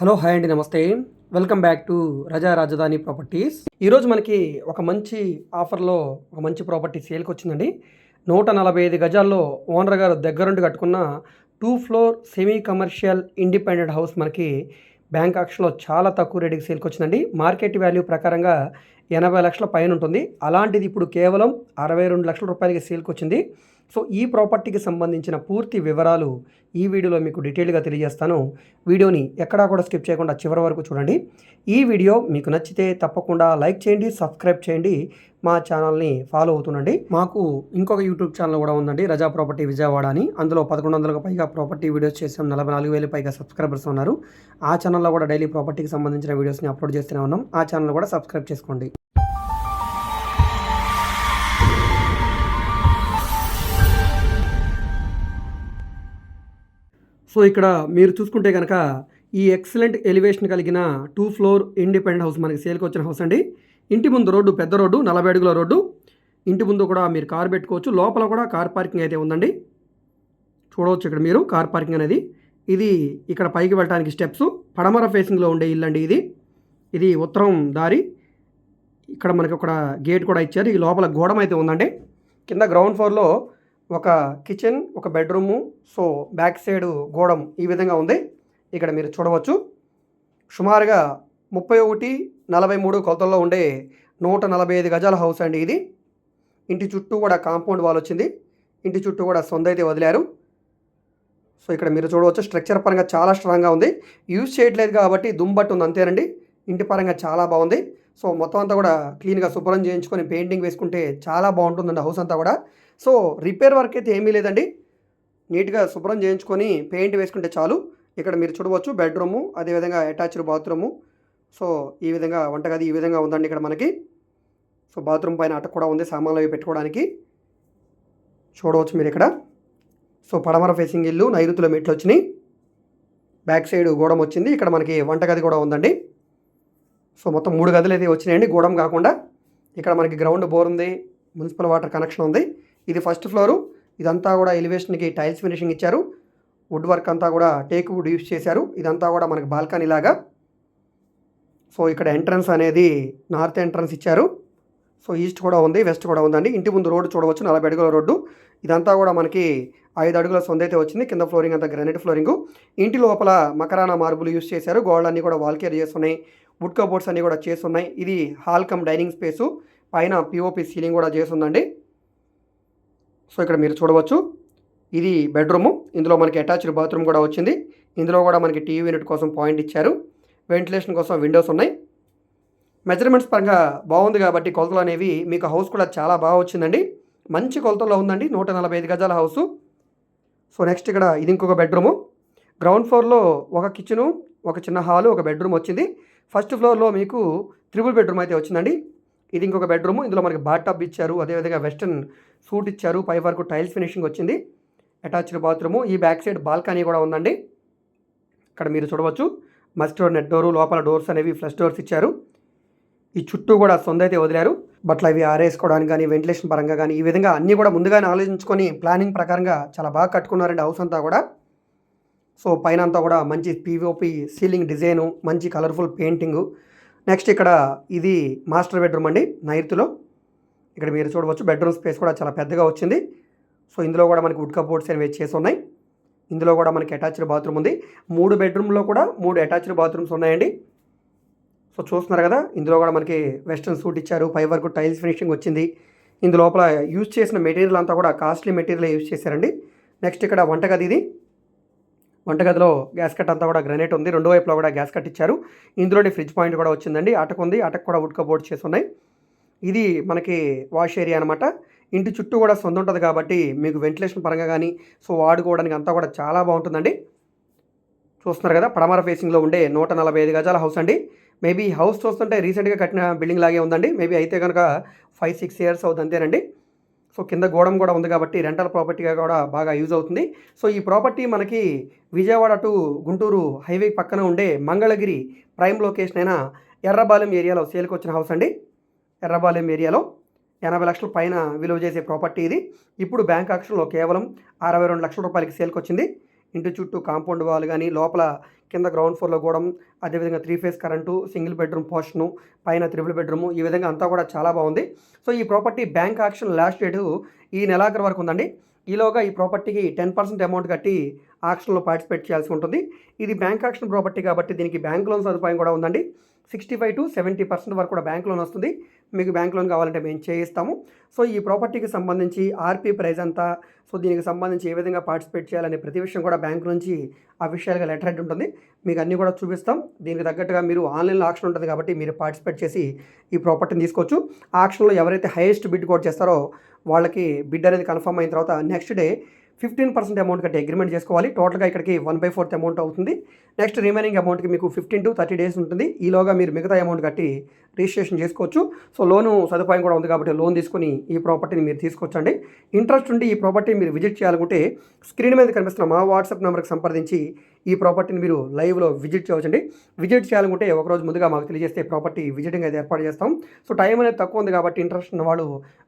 Hello hi అండి, నమస్తే. Welcome back to రజా రాజధాని ప్రాపర్టీస్. ఈరోజు మనకి ఒక మంచి ఆఫర్లో ఒక మంచి ప్రాపర్టీ సేల్కి వచ్చిందండి. 145 గజాల్లో ఓనర్ గారు దగ్గరుండి కట్టుకున్న 2 floor semi commercial independent house మనకి బ్యాంక్ ఆక్షన్లో చాలా తక్కువ రేటుకి సేల్కి వచ్చిందండి. మార్కెట్ వాల్యూ ప్రకారంగా 80 లక్షల పైన ఉంటుంది. అలాంటిది ఇప్పుడు కేవలం 62 లక్షల రూపాయలకి సేల్కి వచ్చింది. సో ఈ ప్రాపర్టీకి సంబంధించిన పూర్తి వివరాలు ఈ వీడియోలో మీకు డీటెయిల్గా తెలియజేస్తాను. వీడియోని ఎక్కడా కూడా స్కిప్ చేయకుండా చివరి వరకు చూడండి. ఈ వీడియో మీకు నచ్చితే తప్పకుండా లైక్ చేయండి, సబ్స్క్రైబ్ చేయండి, మా ఛానల్ని ఫాలో అవుతుండండి. మాకు ఇంకొక యూట్యూబ్ ఛానల్ కూడా ఉందండి, రజా ప్రాపర్టీ విజయవాడ అని. అందులో 1100కు పైగా ప్రాపర్టీ వీడియోస్ చేసాం. 44,000 పైగా సబ్స్క్రైబర్స్ ఉన్నారు. ఆ ఛానల్లో కూడా డైలీ ప్రాపర్టీకి సంబంధించిన వీడియోస్ని అప్లోడ్ చేస్తూనే ఉన్నాం. ఆ ఛానల్ కూడా సబ్స్క్రైబ్ చేసుకోండి. సో ఇక్కడ మీరు చూసుకుంటే కనుక ఈ ఎక్సలెంట్ ఎలివేషన్ కలిగిన 2 ఫ్లోర్ ఇండిపెండెంట్ హౌస్ మనకి సేల్కి వచ్చిన హౌస్ అండి. ఇంటి ముందు రోడ్డు పెద్ద రోడ్డు, 40 అడుగుల రోడ్డు. ఇంటి ముందు కూడా మీరు కార్ పెట్టుకోవచ్చు. లోపల కూడా కార్ పార్కింగ్ అయితే ఉందండి. చూడవచ్చు ఇక్కడ మీరు కార్ పార్కింగ్ అనేది. ఇది ఇక్కడ పైకి వెళ్ళడానికి స్టెప్స్. పడమర ఫేసింగ్లో ఉండే ఇల్లు అండి ఇది. ఇది ఉత్తరం దారి. ఇక్కడ మనకి ఒక గేట్ కూడా ఇచ్చారు. ఈ లోపల గోడం అయితే ఉందండి. కింద గ్రౌండ్ ఫ్లోర్లో ఒక కిచెన్, ఒక బెడ్రూము. సో బ్యాక్ సైడ్ గోడం ఈ విధంగా ఉంది. ఇక్కడ మీరు చూడవచ్చు. సుమారుగా 31-43 కొలతల్లో ఉండే 145 గజాల హౌస్ అండి ఇది. ఇంటి చుట్టూ కూడా కాంపౌండ్ వాల్ వచ్చింది. ఇంటి చుట్టూ కూడా సొందైతే వదిలారు. సో ఇక్కడ మీరు చూడవచ్చు, స్ట్రక్చర్ పరంగా చాలా స్ట్రాంగ్గా ఉంది. యూజ్ చేయట్లేదు కాబట్టి దుమ్బట్టు ఉంది అంతేనండి. ఇంటి పరంగా చాలా బాగుంది. సో మొత్తం అంతా కూడా క్లీన్గా శుభ్రం చేయించుకొని పెయింటింగ్ వేసుకుంటే చాలా బాగుంటుందండి హౌస్ అంతా కూడా. సో రిపేర్ వర్క్ అయితే ఏమీ లేదండి. నీట్గా శుభ్రం చేయించుకొని పెయింట్ వేసుకుంటే చాలు. ఇక్కడ మీరు చూడవచ్చు బెడ్రూము, అదేవిధంగా అటాచ్డ్ బాత్రూము. సో ఈ విధంగా వంటగది ఈ విధంగా ఉందండి ఇక్కడ మనకి. సో బాత్రూమ్ పైన అటక కూడా ఉంది సామాన్లు అవి పెట్టుకోవడానికి. చూడవచ్చు మీరు ఇక్కడ. సో పడమర ఫేసింగ్ ఇల్లు, నైరుతిలో మెట్లు వచ్చినాయి. బ్యాక్ సైడ్ గోడం వచ్చింది. ఇక్కడ మనకి వంటగది కూడా ఉందండి. సో మొత్తం 3 గదులు అయితే వచ్చినాయండి గోడం కాకుండా. ఇక్కడ మనకి గ్రౌండ్ బోర్ ఉంది, మున్సిపల్ వాటర్ కనెక్షన్ ఉంది. ఇది ఫస్ట్ ఫ్లోరు. ఇదంతా కూడా ఎలివేషన్కి టైల్స్ ఫినిషింగ్ ఇచ్చారు. వుడ్ వర్క్ అంతా కూడా టేక్ వుడ్ యూస్ చేశారు. ఇదంతా కూడా మనకి బాల్కనీ లాగా. సో ఇక్కడ ఎంట్రన్స్ అనేది నార్త్ ఎంట్రన్స్ ఇచ్చారు. సో ఈస్ట్ కూడా ఉంది, వెస్ట్ కూడా ఉందండి. ఇంటి ముందు రోడ్డు చూడవచ్చు, 40 అడుగుల రోడ్డు. ఇదంతా కూడా మనకి 5 అడుగుల సొందైతే వచ్చింది. కింద ఫ్లోరింగ్ అంతా గ్రానైట్ ఫ్లోరింగు. ఇంటి లోపల మకరానా మార్బుల్ యూస్ చేశారు. గోడలన్నీ కూడా వాల్ కేర్ చేస్తున్నాయి. వుడ్ కబోర్డ్స్ అన్నీ కూడా చేస్తున్నాయి. ఇది హాల్ కమ్ డైనింగ్ స్పేసు. పైన పిఓపి సీలింగ్ కూడా చేస్తుందండి. సో ఇక్కడ మీరు చూడవచ్చు, ఇది బెడ్రూము. ఇందులో మనకి అటాచ్డ్ బాత్రూమ్ కూడా వచ్చింది. ఇందులో కూడా మనకి టీవీ యూనిట్ కోసం పాయింట్ ఇచ్చారు. వెంటిలేషన్ కోసం విండోస్ ఉన్నాయి. మెజర్మెంట్స్ పరంగా బాగుంది కాబట్టి కొలతలు అనేవి మీకు హౌస్ కూడా చాలా బాగా వచ్చిందండి. మంచి కొలతల్లో ఉందండి. 145 గజాల హౌసు. సో నెక్స్ట్ ఇక్కడ ఇది ఇంకొక బెడ్రూము. గ్రౌండ్ ఫ్లోర్లో ఒక కిచెను, ఒక చిన్న హాలు, ఒక బెడ్రూమ్ వచ్చింది. ఫస్ట్ ఫ్లోర్లో మీకు 3 బెడ్రూమ్ అయితే వచ్చిందండి. ఇది ఇంకొక బెడ్రూము. ఇందులో మనకి బాత్ టబ్ ఇచ్చారు, అదేవిధంగా వెస్టర్న్ సూట్ ఇచ్చారు. పై వరకు టైల్స్ ఫినిషింగ్ వచ్చింది. Attached bathroom. ఈ బ్యాక్ సైడ్ బాల్కనీ కూడా ఉందండి. ఇక్కడ మీరు చూడవచ్చు, మస్ట్ డోర్, నెట్ డోరు, లోపల డోర్స్ అనేవి ఫ్లష్ డోర్స్ ఇచ్చారు. ఈ చుట్టూ కూడా సొందైతే వదిలారు. బట్లు అవి ఆరేసుకోవడానికి కానీ, వెంటిలేషన్ పరంగా కానీ, ఈ విధంగా అన్నీ కూడా ముందుగానే ఆలోచించుకొని ప్లానింగ్ ప్రకారంగా చాలా బాగా కట్టుకున్నారండి హౌస్ అంతా కూడా. సో పైన అంతా కూడా మంచి పిఓపి సీలింగ్ డిజైను, మంచి కలర్ఫుల్ పెయింటింగు. నెక్స్ట్ ఇక్కడ ఇది మాస్టర్ బెడ్రూమ్ అండి నైరుతిలో. ఇక్కడ మీరు చూడవచ్చు బెడ్రూమ్ స్పేస్ కూడా చాలా పెద్దగా వచ్చింది. సో ఇందులో కూడా మనకి వుడ్ కబోర్డ్స్ అనేవి చేసి ఉన్నాయి. ఇందులో కూడా మనకి అటాచ్డ్ బాత్రూమ్ ఉంది. 3 బెడ్రూమ్లో కూడా 3 అటాచ్డ్ బాత్రూమ్స్ ఉన్నాయండి. సో చూస్తున్నారు కదా, ఇందులో కూడా మనకి వెస్టర్న్ సూట్ ఇచ్చారు. పై వరకు టైల్స్ ఫినిషింగ్ వచ్చింది. ఇందులోపల యూజ్ చేసిన మెటీరియల్ అంతా కూడా కాస్ట్లీ మెటీరియల్ యూజ్ చేశారండి. నెక్స్ట్ ఇక్కడ వంటగది. ఇది వంటగదిలో గ్యాస్ కట్ అంతా కూడా గ్రానైట్ ఉంది. 2 వైపులా కూడా గ్యాస్ కట్ ఇచ్చారు. ఇందులోని ఫ్రిడ్జ్ పాయింట్ కూడా వచ్చిందండి. అటక ఉంది, అటక కూడా వుడ్ కబోర్డ్ చేసి ఉన్నాయి. ఇది మనకి వాష్ ఏరియా అనమాట. ఇంటి చుట్టూ కూడా సొంత ఉంటుంది కాబట్టి మీకు వెంటిలేషన్ పరంగా కానీ, సో వాడుకోవడానికి అంతా కూడా చాలా బాగుంటుందండి. చూస్తున్నారు కదా, పడమర ఫేసింగ్లో ఉండే 145 గజాల హౌస్ అండి. మేబీ హౌస్ చూస్తుంటే రీసెంట్గా కట్టిన బిల్డింగ్ లాగే ఉందండి. మేబీ అయితే కనుక 5-6 ఇయర్స్ అవుతుంది అంతేనండి. సో కింద గోడం కూడా ఉంది కాబట్టి రెంటల్ ప్రాపర్టీగా కూడా బాగా యూజ్ అవుతుంది. సో ఈ ప్రాపర్టీ మనకి విజయవాడ టు గుంటూరు హైవే పక్కన ఉండే మంగళగిరి ప్రైమ్ లొకేషన్ అయిన ఎర్రబాలెం ఏరియాలో సేల్కి వచ్చిన హౌస్ అండి. ఎర్రబాలెం ఏరియాలో 80 లక్షల పైన విలువ చేసే ప్రాపర్టీ ఇది. ఇప్పుడు బ్యాంక్ ఆక్షన్లో కేవలం 62 లక్షల రూపాయలకి సేల్కి వచ్చింది. ఇంటి చుట్టూ కాంపౌండ్ వాల్ కానీ, లోపల కింద గ్రౌండ్ ఫ్లోర్లో గోడం, అదేవిధంగా 3 phase current, single bedroom portion, పైన త్రిబుల్ బెడ్రూము, ఈ విధంగా అంతా కూడా చాలా బాగుంది. సో ఈ property bank auction last date ఈ నెలాఖరు వరకు ఉందండి. ఈలోగా ఈ ప్రాపర్టీకి 10% అమౌంట్ కట్టి ఆక్షన్లో పార్టిసిపేట్ చేయాల్సి ఉంటుంది. ఇది బ్యాంక్ ఆక్షన్ ప్రాపర్టీ కాబట్టి దీనికి బ్యాంక్ లోన్ సదుపాయం కూడా ఉందండి. 65 to 70% వరకు కూడా బ్యాంక్ లోన్ వస్తుంది. మీకు బ్యాంక్ లోన్ కావాలంటే మేము చేయిస్తాము. సో ఈ ప్రాపర్టీకి సంబంధించి ఆర్పీ ప్రైస్ అంతా, సో దీనికి సంబంధించి ఏ విధంగా పార్టిసిపేట్ చేయాలనే ప్రతి విషయం కూడా బ్యాంక్ నుంచి అఫీషియల్గా లెటర్ హెడ్ ఉంటుంది. మీకు అన్నీ కూడా చూపిస్తాం. దీనికి తగ్గట్టుగా మీరు ఆన్లైన్లో ఆక్షన్ ఉంటుంది కాబట్టి మీరు పార్టిసిపేట్ చేసి ఈ ప్రాపర్టీని తీసుకోవచ్చు. ఆక్షన్లో ఎవరైతే హైయెస్ట్ బిడ్ కోట్ చేస్తారో వాళ్ళకి బిడ్ అనేది కన్ఫర్మ్ అయిన తర్వాత నెక్స్ట్ డే 15% అమౌంట్ కట్టి అగ్రిమెంట్ చేసుకోవాలి. టోటల్గా ఇక్కడికి 1/4 అమౌంట్ అవుతుంది. నెక్స్ట్ రిమైనింగ్ అమౌంట్కి మీకు 15 to 30 డేస్ ఉంటుంది. ఈలోగా మీరు మిగతా అమౌంట్ కట్టి రిజిస్ట్రేషన్ చేసుకోవచ్చు. సో లోను సదుపాయం కూడా ఉంది కాబట్టి లోన్ తీసుకొని ఈ ప్రాపర్టీని మీరు తీసుకోవచ్చండి. ఇంట్రెస్ట్ ఉండి ఈ ప్రాపర్టీ మీరు విజిట్ చేయాలనుకుంటే స్క్రీన్ మీద కనిపిస్తున్న మా వాట్సాప్ నెంబర్కి సంప్రదించి ఈ ప్రాపర్టీని మీరు లైవ్లో విజిట్ చేయవచ్చండి. విజిట్ చేయాలనుకుంటే ఒకరోజు ముందుగా మాకు తెలియజేస్తే ప్రాపర్టీ విజిటింగ్ అయితే ఏర్పాటు చేస్తాం. సో టైం అనేది తక్కువ ఉంది కాబట్టి ఇంట్రెస్ట్ ఉన్న వాళ్ళు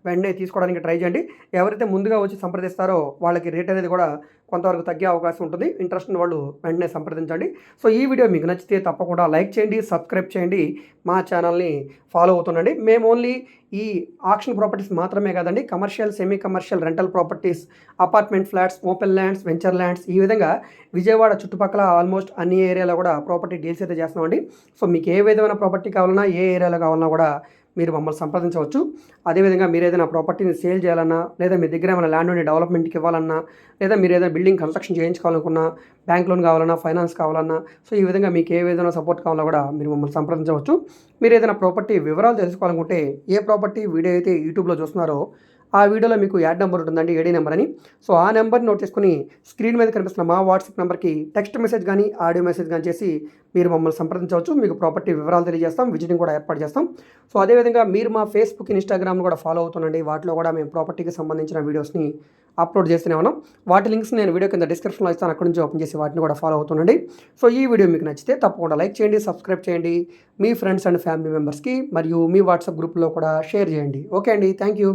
వెంటనే తీసుకోవడానికి ట్రై చేయండి. ఎవరైతే ముందుగా వచ్చి సంప్రదిస్తారో వాళ్ళకి రేట్ అనేది కూడా కొంతవరకు తగ్గే అవకాశం ఉంటుంది. ఇంట్రెస్ట్ ఉన్న వాళ్ళు వెంటనే సంప్రదించండి. సో ఈ వీడియో మీకు నచ్చితే తప్పకుండా లైక్ చేయండి, సబ్స్క్రైబ్ చేయండి, మా ఛానల్ని ఫాలో అవుతుండండి. మేము ఓన్లీ ఈ ఆక్షన్ ప్రాపర్టీస్ మాత్రమే కాదండి, commercial, semi commercial, rental properties, apartment flats, open lands, venture lands, ఈ విధంగా విజయవాడ చుట్టుపక్కల ఆల్మోస్ట్ అన్ని ఏరియాలో కూడా ప్రాపర్టీ డీల్స్ అయితే చేస్తున్నామండి. సో మీకు ఏ విధమైన ప్రాపర్టీ కావాలన్నా, ఏ ఏరియాలో కావాలన్నా కూడా మీరు మమ్మల్ని సంప్రదించవచ్చు. అదేవిధంగా మీరు ఏదైనా ప్రాపర్టీని సేల్ చేయాలన్నా, లేదా మీ దగ్గర ఏమైనా ల్యాండ్ ఉండి డెవలప్మెంట్కి ఇవ్వాలన్నా, లేదా మీరు ఏదైనా బిల్డింగ్ కన్స్ట్రక్షన్ చేయించుకోవాలనుకున్నా, బ్యాంక్ లోన్ కావాలన్నా, ఫైనాన్స్ కావాలన్నా, సో ఈ విధంగా మీకు ఏ విధంగా సపోర్ట్ కావాలన్నా కూడా మీరు మమ్మల్ని సంప్రదించవచ్చు. మీరు ఏదైనా ప్రాపర్టీ వివరాలు తెలుసుకోవాలనుకుంటే ఏ ప్రాపర్టీ వీడియో అయితే యూట్యూబ్లో చూస్తున్నారో ఆ వీడియోలో మీకు యాడ్ నెంబర్ ఉంటుందండి, ఏడీ నెంబర్ అని. సో ఆ నెంబర్ నోట్ చేసుకుని స్క్రీన్ మీద కనిపిస్తున్న మా వాట్సాప్ నెంబర్కి టెక్స్ట్ మెసేజ్ కానీ ఆడియో మెసేజ్ కానీ చేసి మీరు మమ్మల్ని సంప్రదించవచ్చు. మీకు ప్రాపర్టీ వివరాలు తెలియజేస్తాం, విజిటింగ్ కూడా ఏర్పాటు చేస్తాం. సో అదేవిధంగా మీరు మా ఫేస్బుక్, ఇన్స్టాగ్రామ్ కూడా ఫాలో అవుతుండండి. వాటిలో కూడా మేము ప్రాపర్టీకి సంబంధించిన వీడియోస్ని అప్లోడ్ చేస్తూనే ఉన్నాం. వాటి లింక్స్ నేను వీడియో కింద డిస్క్రిప్షన్లో ఇస్తాను, అక్కడి నుంచి ఓపెన్ చేసి వాటిని కూడా ఫాలో అవుతుండండి. సో ఈ వీడియో మీకు నచ్చితే తప్పకుండా లైక్ చేయండి, సబ్స్క్రైబ్ చేయండి, మీ ఫ్రెండ్స్ అండ్ ఫ్యామిలీ మెంబర్స్కి మరియు మీ వాట్సాప్ గ్రూప్లో కూడా షేర్ చేయండి. ఓకే అండి, థ్యాంక్ యూ.